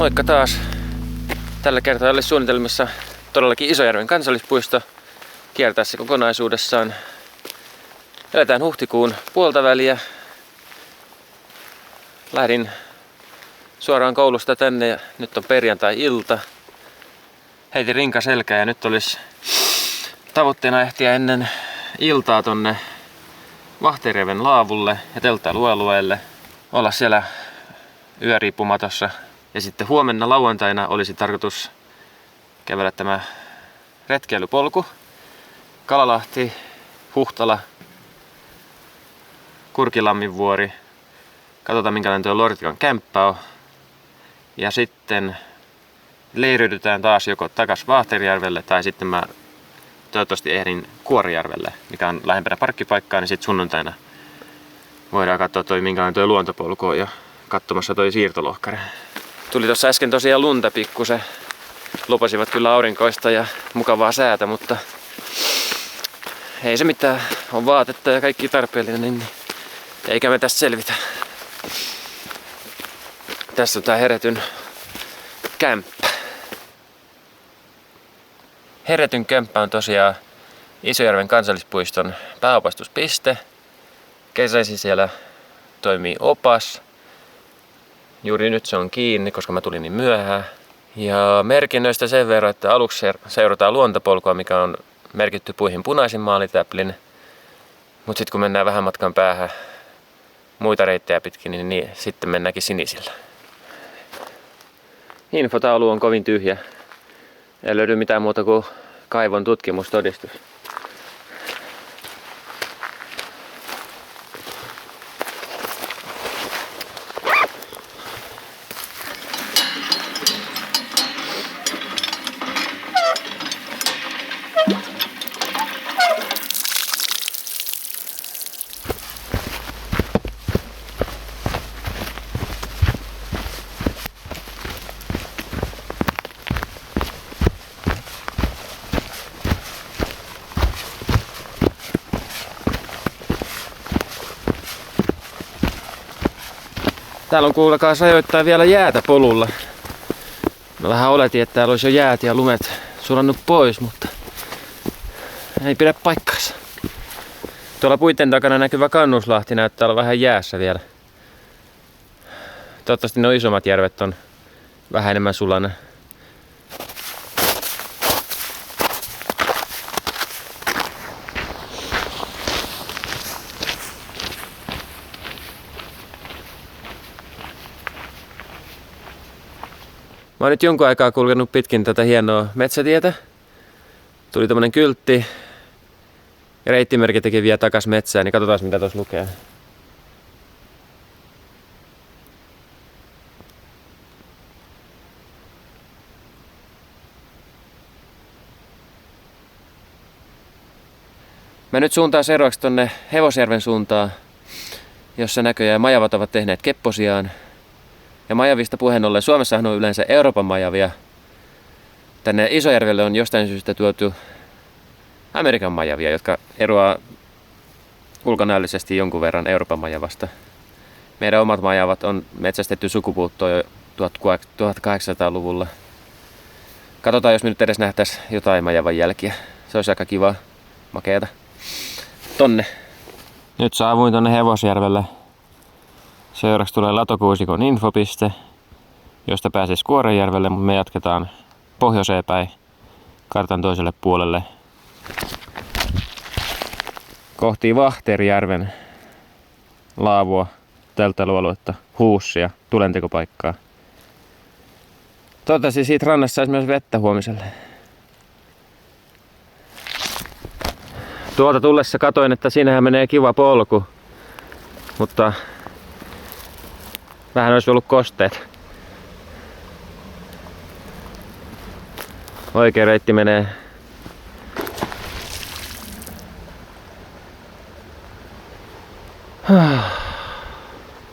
Moikka taas! Tällä kertaa oli suunnitelmissa todellakin Isojärven kansallispuisto. Kiertää se kokonaisuudessaan. Eletään huhtikuun puoltaväliä. Lähdin suoraan koulusta tänne ja nyt on perjantai-ilta. Heitin rinka selkään ja nyt olisi tavoitteena ehtiä ennen iltaa tonne Vahterjärven laavulle ja telttailualueelle. Olla siellä yöriippumatossa. Ja sitten huomenna lauantaina olisi tarkoitus kävellä tämä retkeilypolku. Kalalahti, Huhtala, Kurkilamminvuori. Katsotaan minkälainen tuo Lortikan kämppä on. Ja sitten leiriydytään taas joko takas Vahterjärvelle tai sitten mä toivottavasti ehdin Kuorijärvelle, mikä on lähempänä parkkipaikkaa, niin sitten sunnuntaina voidaan katsoa minkälainen tuo luontopolku on ja katsomassa toi siirtolohkare. Tuli tuossa äsken tosiaan lunta pikkusen. Lupasivat kyllä aurinkoista ja mukavaa säätä, mutta ei se mitään. On vaatetta ja kaikki tarpeellinen, niin eikä me tästä selvitä. Tässä on tää Heretyn kämppä. Heretyn kämppä on tosiaan Isojärven kansallispuiston pääopastuspiste. Kesäisin siellä toimii opas. Juuri nyt se on kiinni, koska mä tulin niin myöhään. Ja merkinnöistä sen verran, että aluksi seurataan luontopolkua, mikä on merkitty puihin punaisin maalitäplin. Mutta sitten kun mennään vähän matkan päähän muita reittejä pitkin, niin sitten mennäänkin sinisillä. Infotaulu on kovin tyhjä. Ei löydy mitään muuta kuin kaivon tutkimustodistus. Täällä on kuulkaa ajoittain vielä jäätä polulla. Mä vähän oletin, että täällä olisi jo jäät ja lumet sulannut pois, mutta ei pidä paikkaansa. Tuolla puitten takana näkyvä Kannuslahti näyttää olla vähän jäässä vielä. Toivottavasti nuo isommat järvet on vähän enemmän sulana. Mä oon nyt jonkun aikaa kulkenut pitkin tätä hienoa metsätietä. Tuli tämmönen kyltti. Ja reittimerkkikin vie takas metsään, niin katsotaan mitä tuossa lukee. Mä nyt suuntaan seuraavaksi tonne Hevosjärven suuntaan, jossa näköjään majavat ovat tehneet kepposiaan. Ja majavista puheen ollen, Suomessahan on yleensä Euroopan majavia. Tänne Isojärvelle on jostain syystä tuotu Amerikan majavia, jotka eroaa ulkonäöllisesti jonkun verran Euroopan majavasta. Meidän omat majavat on metsästetty sukupuuttoon jo 1800-luvulla. Katsotaan, jos me nyt edes nähtäisiin jotain majavan jälkiä. Se olisi aika kiva, makeata. Tonne. Nyt saavuin tonne Hevosjärvelle. Seuraavaksi tulee Latokuusikon infopiste, josta pääsee Kuorijärvelle, mutta me jatketaan pohjoiseen päin kartan toiselle puolelle kohti Vahterjärven laavua, telttailualuetta, huussia, tulentekopaikkaa. Toivottavasti siitä rannassa saisi myös vettä huomiselle. Tuolta tullessa katoin, että siinähän menee kiva polku, mutta vähän olisi ollut kosteet. Oikea reitti menee.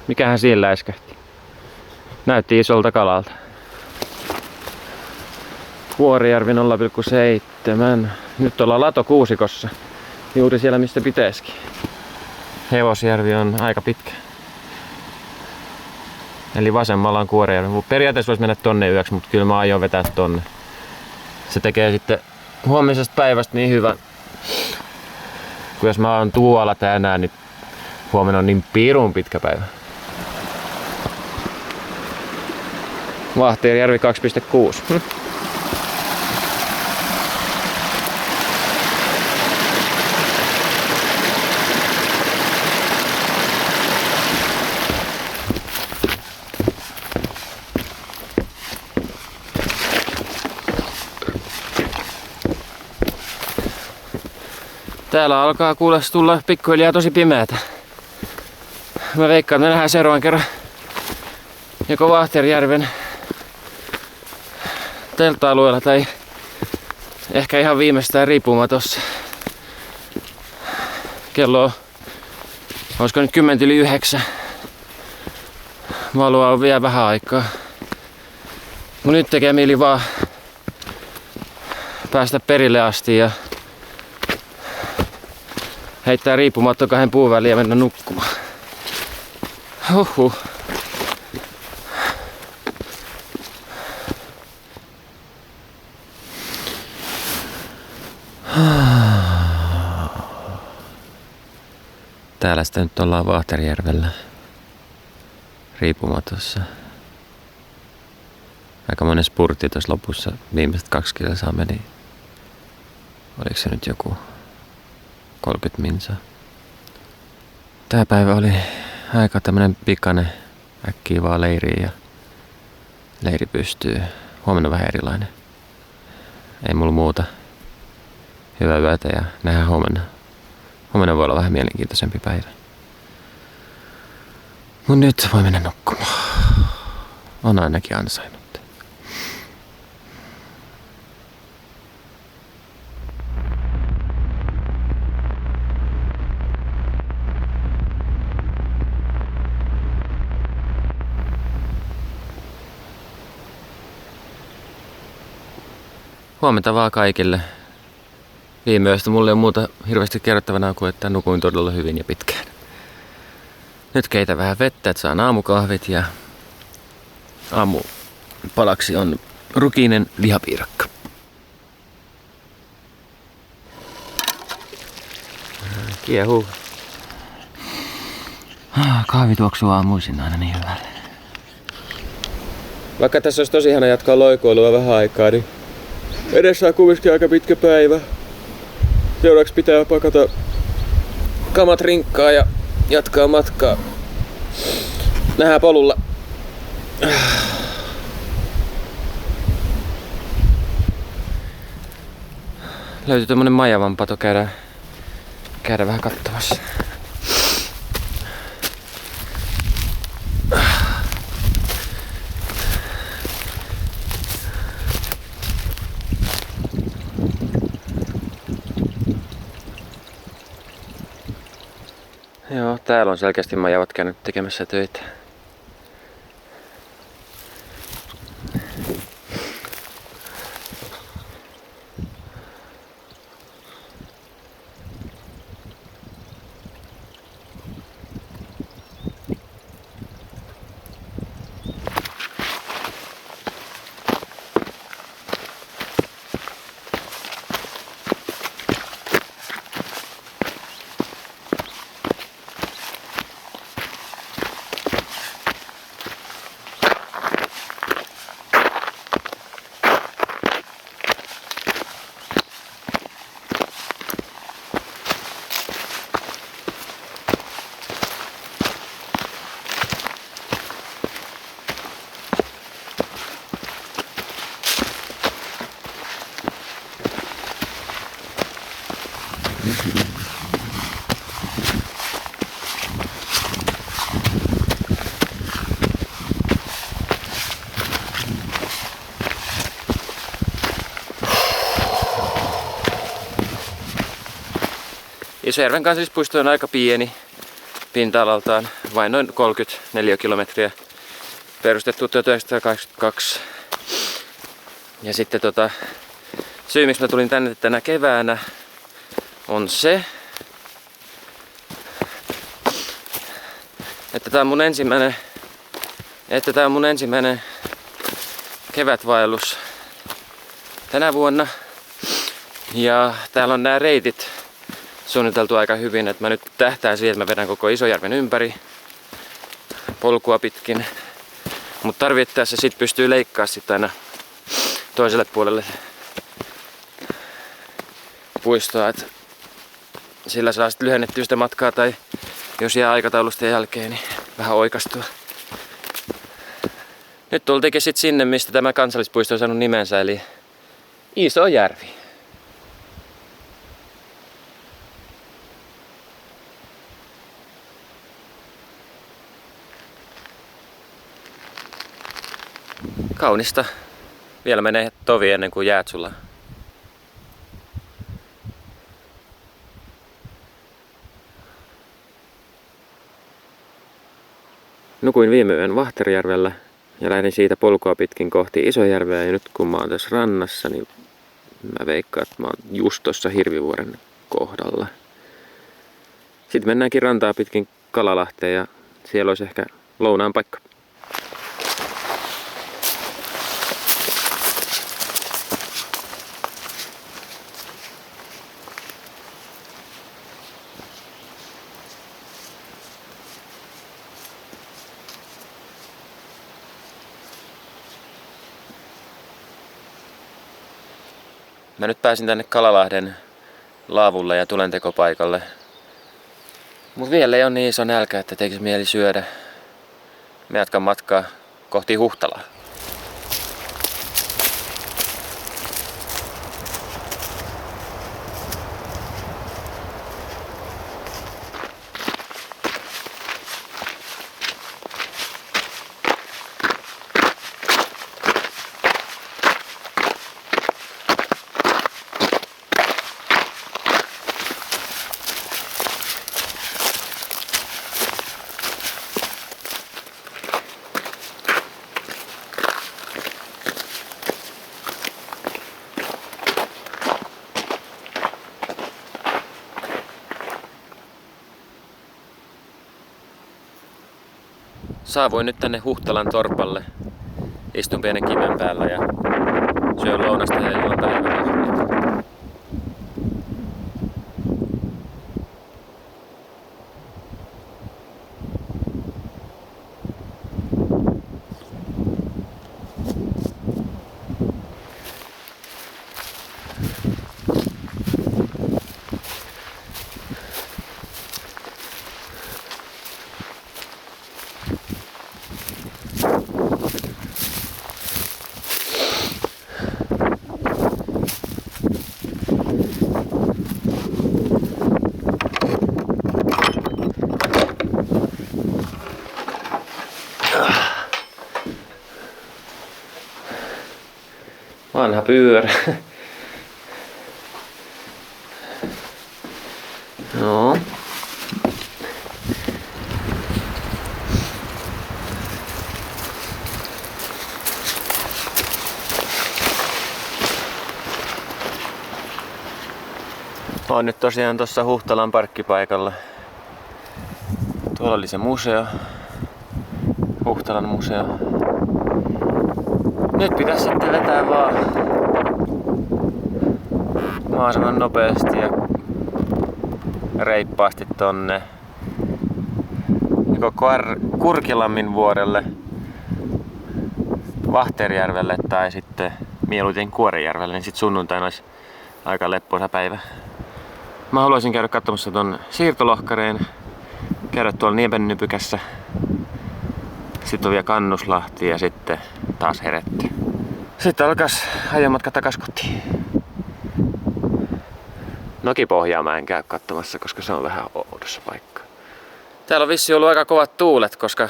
Mikähän siellä äskähti? Näytti isolta kalalta. Kuorijärvi 0,7. Nyt ollaan Latokuusikossa. Juuri siellä mistä pitäisikin. Hevosjärvi on aika pitkä. Eli vasemmalla on Kuoreijärvi. Periaatteessa voisi mennä tonne yöksi, mutta kyllä mä aion vetää tonne. Se tekee sitten huomisesta päivästä niin hyvän. Kun jos mä oon tuolla tänään, niin huomenna on niin pirun pitkä päivä. Vahtijärvi 2,6. Täällä alkaa kuulla tulla pikkuhiljaa tosi pimeätä. Mä veikkaan, että me nähdään seuraavan kerran joko Vahtijärven teltta-alueella tai ehkä ihan viimeistään riippumatossa. Kello on, olisiko nyt 10:09. Valoa on vielä vähän aikaa. Mun nyt tekee mieli vaan päästä perille asti ja heittää riippumatto 2 puun väliin ja mennä nukkumaan. Huhhuh. Täällä sitten nyt ollaan Vahtijärvellä riippumatossa. Aika monen spurtti tuossa lopussa. Viimeiset 2 kilsaa meni. Oliko se nyt joku 30 minsaa? Tää päivä oli aika tämmönen pikainen, äkkiä vaan leiriin ja leiri pystyy. Huomenna vähän erilainen. Ei mulla muuta. Hyvää yötä ja nähdään huomenna. Huomenna voi olla vähän mielenkiintoisempi päivä. Mut nyt voi mennä nukkumaan. On ainakin ansainnut. Huomenta vaan kaikille. Viime yöstä mulla ei ole muuta hirveästi kerrottavana kuin, että nukuin todella hyvin ja pitkään. Nyt keitä vähän vettä, että saan aamukahvit ja aamupalaksi on rukiinen lihapiirakka. Kiehuu. Kahvi tuoksuu aamuisin aina niin hyvälle. Vaikka tässä olisi tosi ihana jatkaa loikoilua vähän aikaa, niin edessä on kumminkin aika pitkä päivä. Seuraavaksi pitää pakata kamat rinkkaa ja jatkaa matkaa. Nähdään polulla. Löytyi tämmönen majavan pato, käydä vähän kattavassa. Joo, täällä on selkeästi majavat käynyt tekemässä töitä. Isojärven kansallispuisto on aika pieni pinta-alaltaan, vain noin 34 kilometriä, perustettu 1982. Ja sitten syy miksi mä tulin tänne tänä keväänä on se, että tää on mun että tää on mun ensimmäinen kevätvaellus tänä vuonna. Ja täällä on nämä reitit suunniteltu aika hyvin, että mä nyt tähtään siihen, että mä vedän koko Isojärven ympäri polkua pitkin. Mutta tarvittaessa sit pystyy leikkaa sit aina toiselle puolelle puistoa, että sillä saa sit lyhennettyä sitä matkaa tai jos jää aikataulusta jälkeen, niin vähän oikastua. Nyt tultiinkin sit sinne, mistä tämä kansallispuisto on saanut nimensä, eli Isojärvi. Kaunista. Vielä menee tovi ennen kuin jäät sulaa. Nukuin viime yön Vahterjärvellä ja lähdin siitä polkua pitkin kohti Isojärveä. Ja nyt kun mä oon tässä rannassa, niin mä veikkaan, että mä oon just tossa Hirvivuoren kohdalla. Sitten mennäänkin rantaa pitkin Kalalahteen ja siellä olisi ehkä lounaan paikka. Mä nyt pääsin tänne Kalalahden laavulle ja tulentekopaikalle. Mut vielä ei ole niin iso nälkä, että tekis mieli syödä. Mä jatkan matkaa kohti Huhtalaa. Saavuin nyt tänne Huhtalan torpalle. Istun pienen kiven päällä ja syön lounasta ja juon päiväkahvia. Vanha pyörä. No. Oon nyt tosiaan tuossa Huhtalan parkkipaikalla. Tuolla oli se museo. Huhtalan museo. Nyt pitäisi sitten vetää vaan mahdollisimman nopeasti ja reippaasti tonne joko Kurkilammin vuorelle, Vahterjärvelle tai sitten mieluiten Kuorenjärvelle, niin sit sunnuntaina olisi aika leppoisa päivä. Mä haluaisin käydä katsomassa ton siirtolohkareen, käydä tuolla Niemennypykässä. Sitten on vielä Kannuslahti ja sitten taas Heretty. Sitten alkas ajomatka takas kotiin. Nokipohjaa mä en käy katsomassa, koska se on vähän oudossa paikka. Täällä on vissiin ollut aika kovat tuulet, koska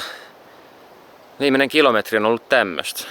viimeinen kilometri on ollut tämmöstä.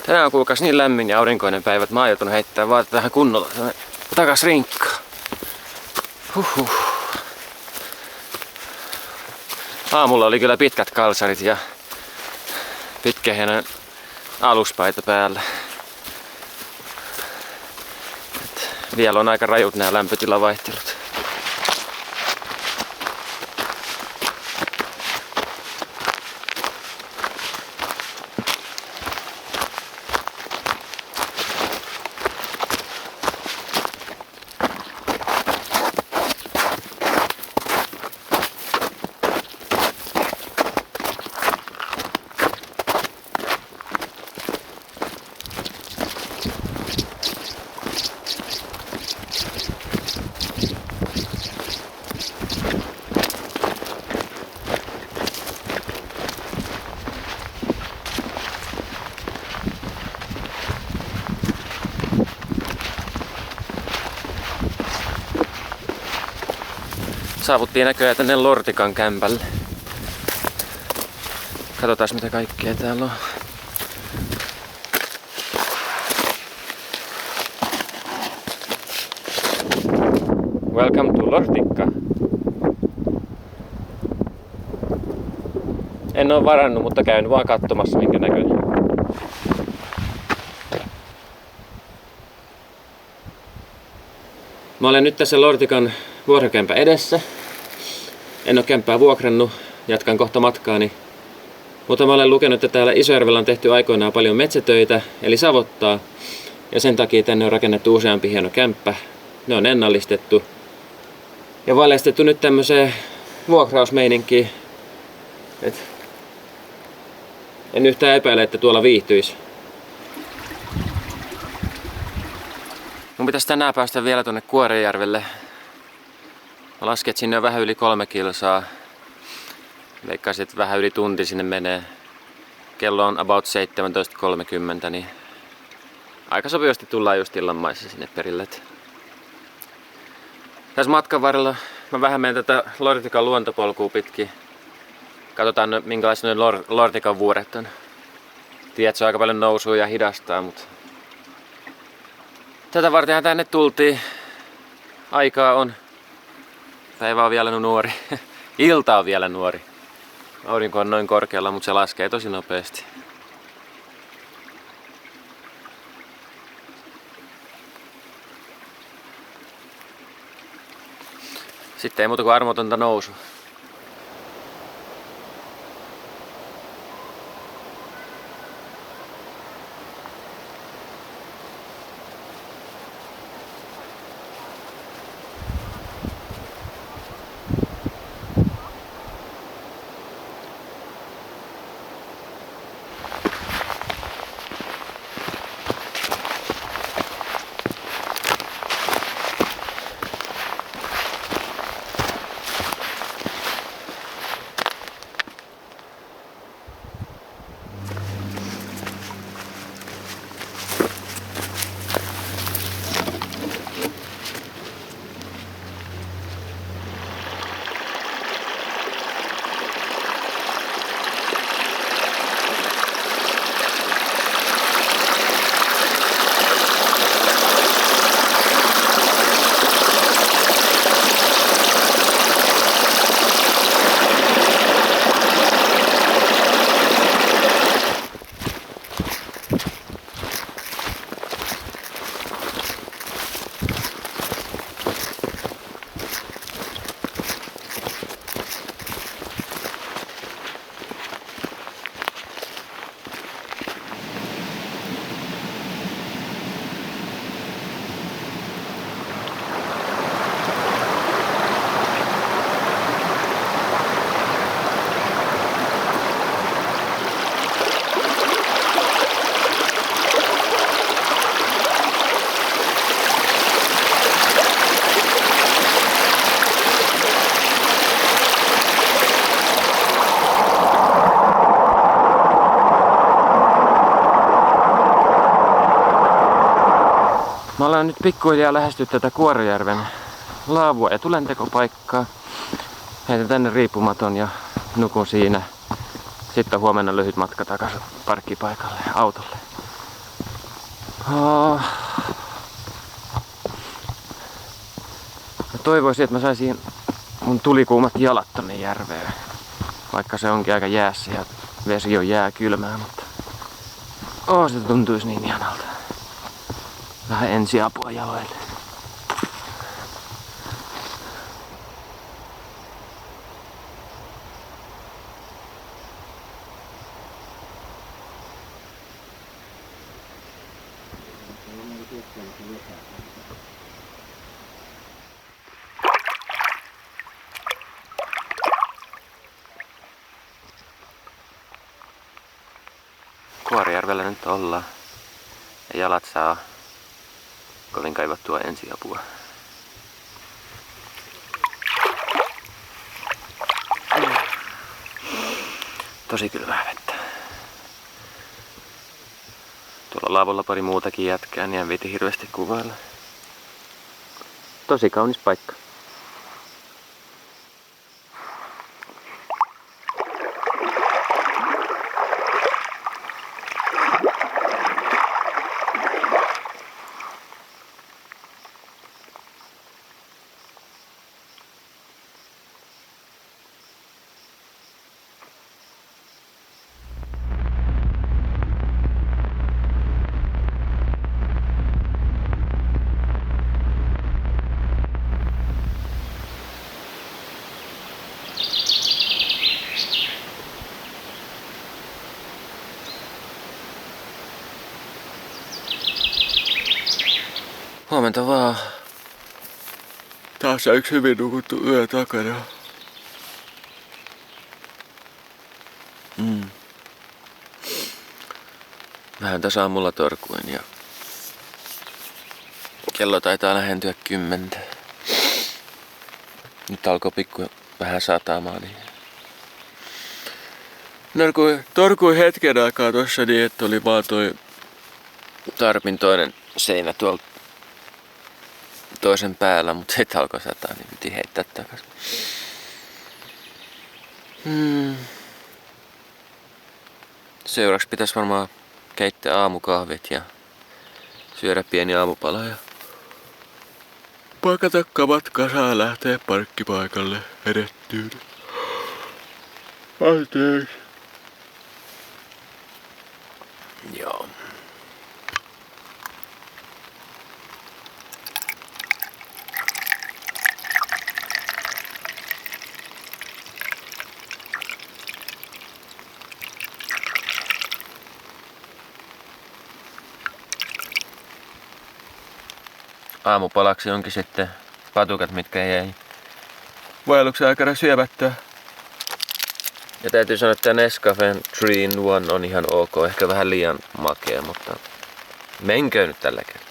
Tänään on kuulkaas niin lämmin ja aurinkoinen päivä, että mä oon joutunut heittää vaatetta tähän kunnolla takas rinkkaan. Huhhuh. Aamulla oli kyllä pitkät kalsarit ja pitkähänä aluspaita päällä. Vielä on aika rajut nämä lämpötilavaihtelut. Saavuttiin näköjään tänne Lortikan kämpälle. Katsotaan mitä kaikkea täällä on. Welcome to Lortikka. En oo varannut, mutta käyn vaan katsomassa minkä näköinen. Mä olen nyt tässä Lortikan vuokrakämpän edessä. En oo kämppää vuokrannut, jatkan kohta matkaani. Mutta mä olen lukenut, että täällä Isojarvella on tehty aikoinaan paljon metsätöitä, eli savottaa. Ja sen takia tänne on rakennettu useampi hieno kämppä. Ne on ennallistettu. Ja valjastettu nyt tämmöiseen vuokrausmeininkiin. En yhtään epäile, että tuolla viihtyisi. Mun pitäisi tänään päästä vielä tuonne Kuorejärvelle. Mä lasken, että sinne on vähän yli 3 kilsaa. Veikkaisin, että vähän yli tunti sinne menee. Kello on about 17.30, niin aika sopivasti tullaan just illanmaissa sinne perille. Tässä matkan varrella mä vähän menen tätä Lortikan luontopolkua pitkin. Katsotaan minkälaiset noin Lortikan vuoret on. Tiedät, se on aika paljon nousua ja hidastaa, mutta tätä vartenhan tänne tultiin. Aikaa on. Päivä on vielä nuori. Ilta on vielä nuori. Aurinko on noin korkealla, mutta se laskee tosi nopeasti. Sitten ei muuta kuin armotonta nousua. Mä olen nyt pikkuhiljaa lähestyä tätä Kuorejärven laavua ja tulentekopaikkaa. Heitän tänne riippumaton ja nukun siinä. Sitten huomenna lyhyt matka takaisin parkkipaikalle autolle. Mä toivoisin, että mä saisin mun tulikuumat jalat tonne järveen. Vaikka se onkin aika jäässä ja vesi on jääkylmää, mutta se tuntuisi niin ihanalta. Vähän ensiapua jaloille. Kuorijärvellä nyt ollaan ja jalat saa kovin kaivattua ensiapua. Tosi kylmää vettä. Tuolla laavolla pari muutakin jätkää, niin en viiti hirveästi kuvailla. Tosi kaunis paikka. Huomenta vaan. Taas yksi hyvin nukuttu yö takana. Vähän tässä aamulla torkuin ja kello taitaa lähentyä 10. Nyt alkoi pikku vähän sataamaan. Niin torkuin hetken aikaa tossa niin, että oli vaan toi tarpin toinen seinä tuolla toisen päällä, mutta sitten alkoi sataa, niin piti heittää takas. Seuraavaksi pitäisi varmaan keittää aamukahvit ja syödä pieni aamupala ja pakata kamat kasaan lähteä parkkipaikalle edettyyn. Anteeksi. Joo. Aamupalaksi onkin sitten patukat, mitkä jäi vaelluksen aikana syömättä. Ja täytyy sanoa, että Nescafen 3-in-1 on ihan ok. Ehkä vähän liian makea, mutta menkö nyt tällä kertaa.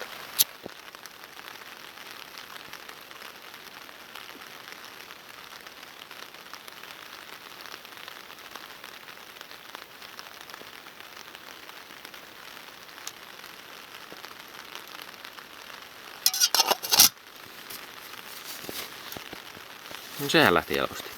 No sehän lähti helposti.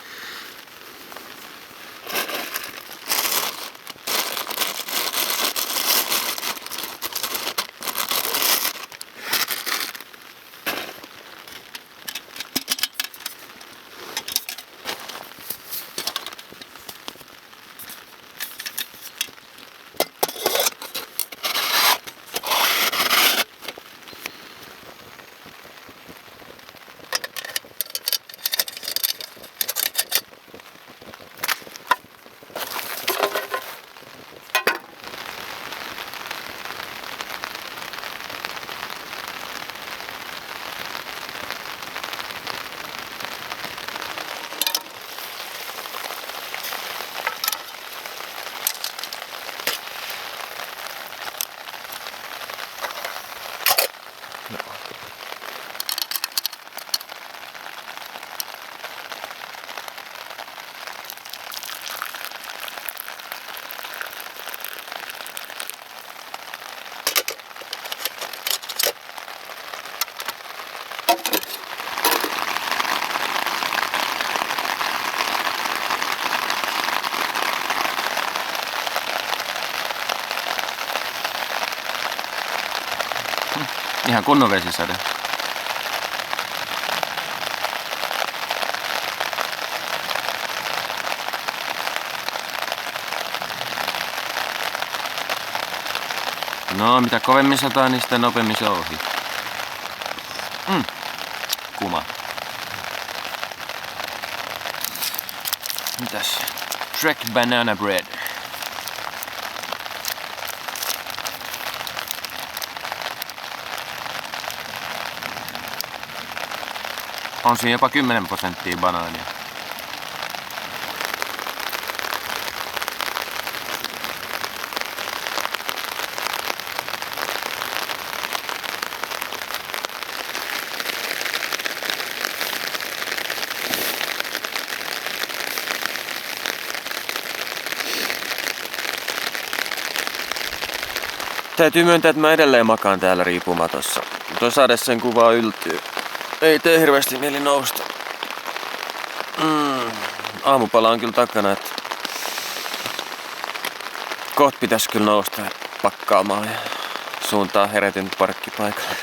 Ihan kunnon vesisade. No, mitä kovemmin sataa, niin sitä nopeammin se on ohi. Kuma. Mitäs? Trek banana bread. On siinä jopa 10% banaania. Täytyy myöntää, että mä edelleen makaan täällä riipumatossa. Tuo sade sen kuvaa yltyy. Ei tee hirveästi mieli nousta. Aamupala on kyllä takana, että kohta pitäisi kyllä nousta pakkaamaan ja suuntaa herätyn parkkipaikalle.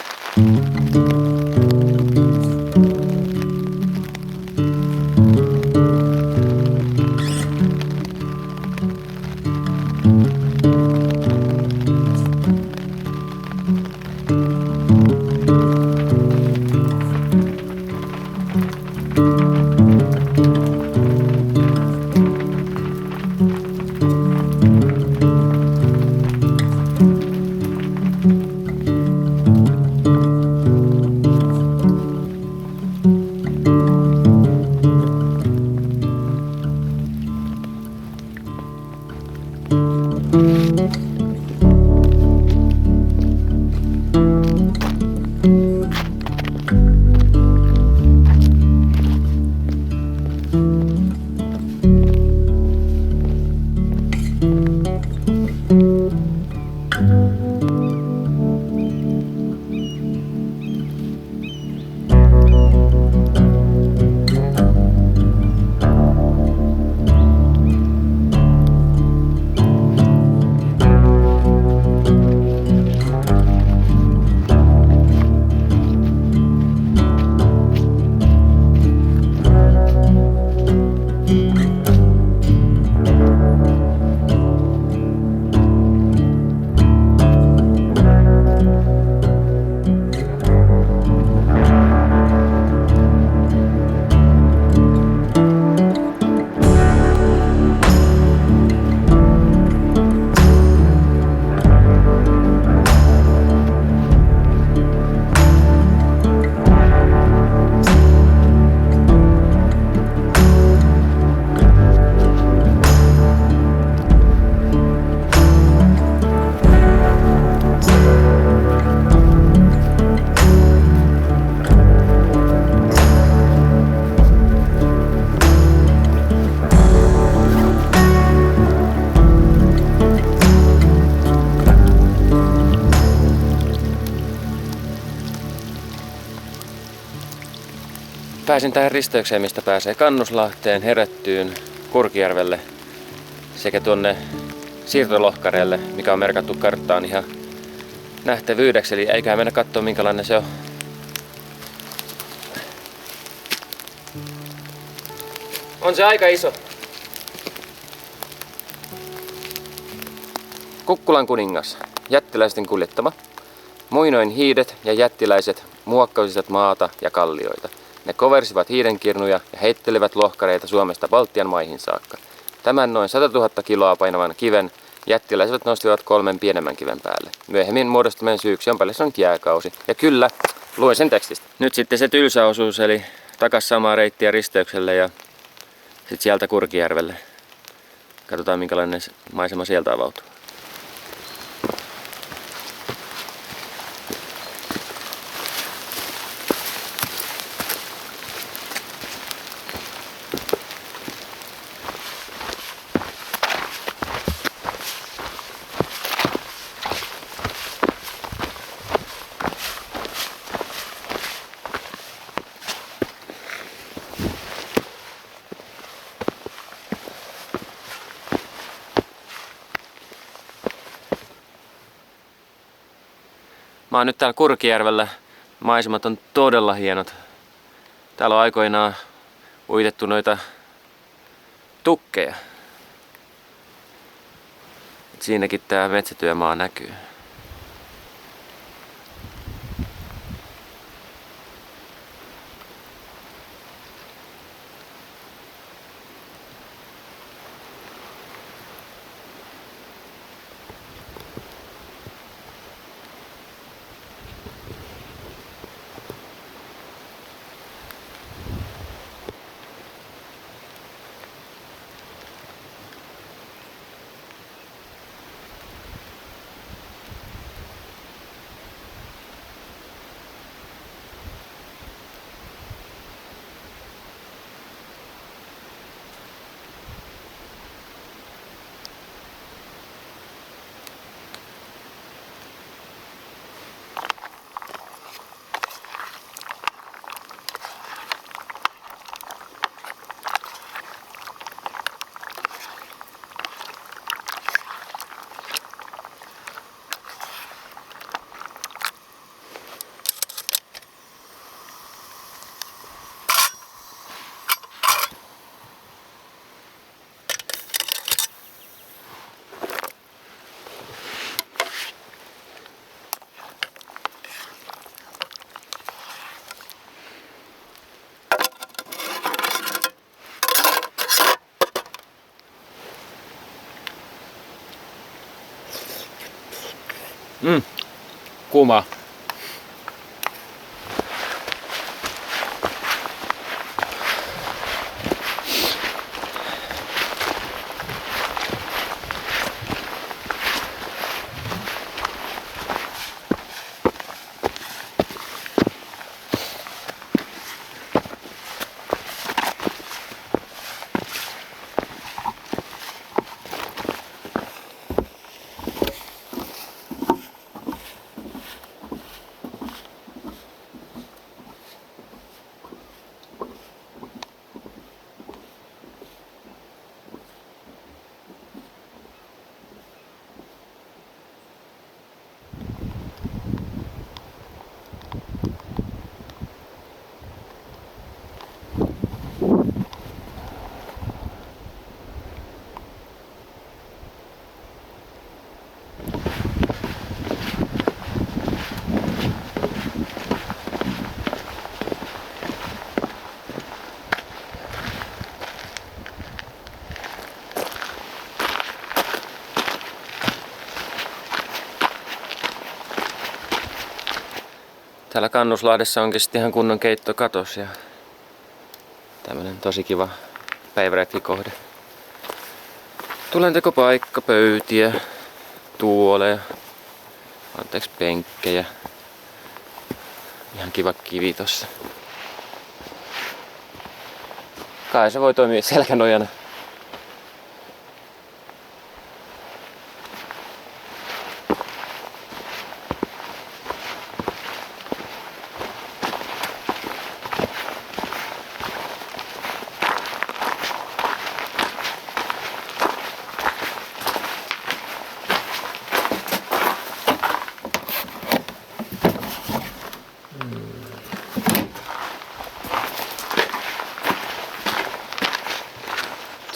Pääsin tähän risteykseen, mistä pääsee Kannuslahteen, Heröttyyn, Kurkijärvelle sekä tuonne siirtolohkareelle, mikä on merkattu karttaan ihan nähtävyydeksi. Eli eiköhän mennä katsoa, minkälainen se on. On se aika iso. Kukkulan kuningas, jättiläisten kuljettama. Muinoin hiidet ja jättiläiset muokkasivat maata ja kallioita. Ne koversivat hiidenkirnuja ja heittelivät lohkareita Suomesta Baltian maihin saakka. Tämän noin 100 000 kiloa painavan kiven jättiläiset nostivat 3 pienemmän kiven päälle. Myöhemmin muodostumien syyksi on paljastunut jääkausi. Ja kyllä, luen sen tekstistä. Nyt sitten se tylsä osuus, eli takas samaa reittiä risteykselle ja sitten sieltä Kurkijärvelle. Katsotaan, minkälainen maisema sieltä avautuu. Mä oon nyt täällä Kurkijärvellä. Maisemat on todella hienot. Täällä on aikoinaan uitettu noita tukkeja. Siinäkin tää metsätyömaa näkyy. Kuuma. Täällä Kannuslahdessa onkin sitten ihan kunnon keittokatos ja tämmönen tosi kiva päiväretkikohde. Tulentekopaikka, pöytiä, tuoleja, penkkejä. Ihan kiva kivi tossa. Kai se voi toimia selkänojana.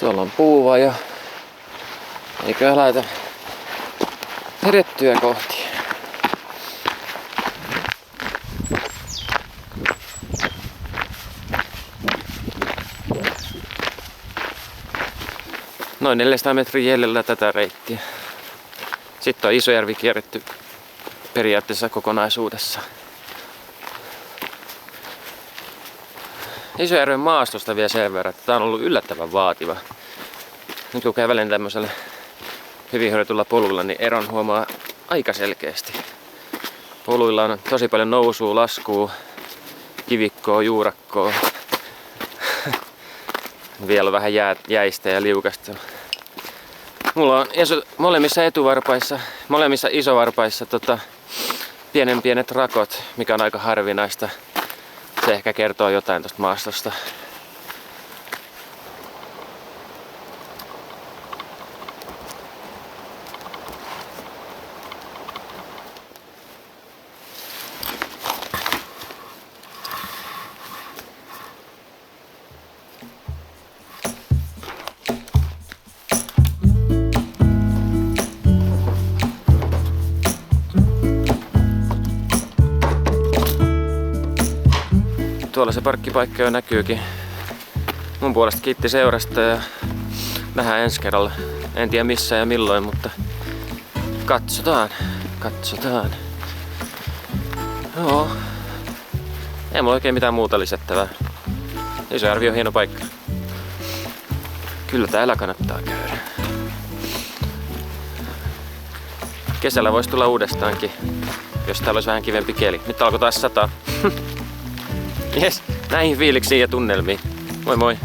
Tuolla on puuva ja eiköhän laita herettyä kohti. Noin 400 metriä jäljellä tätä reittiä. Sitten on Isojärvi kierretty periaatteessa kokonaisuudessa. Isojärven maastosta vielä sen verran, että tää on ollut yllättävän vaativa. Nyt kun kävelen tämmöisellä hyvin hoidetulla polulla, niin eron huomaa aika selkeästi. Poluilla on tosi paljon nousua, laskua, kivikkoa, juurakkoa. Vielä vähän jäistä ja liukasta. Mulla on molemmissa etuvarpaissa, molemmissa isovarpaissa pienet rakot, mikä on aika harvinaista. Se ehkä kertoo jotain tosta maastosta. Tuolla se parkkipaikka jo näkyykin. Mun puolesta kiitti seurasta ja nähdään ensi kerralla. En tiedä missä ja milloin, mutta katsotaan. Joo. Ei mulla oikein mitään muuta lisättävää. Isojarvi on hieno paikka. Kyllä täällä kannattaa käydä. Kesällä voisi tulla uudestaankin, jos täällä olisi vähän kivempi keli. Nyt alkoi taas sataa. Jes, näihin fiiliksiin ja tunnelmiin. Moi moi!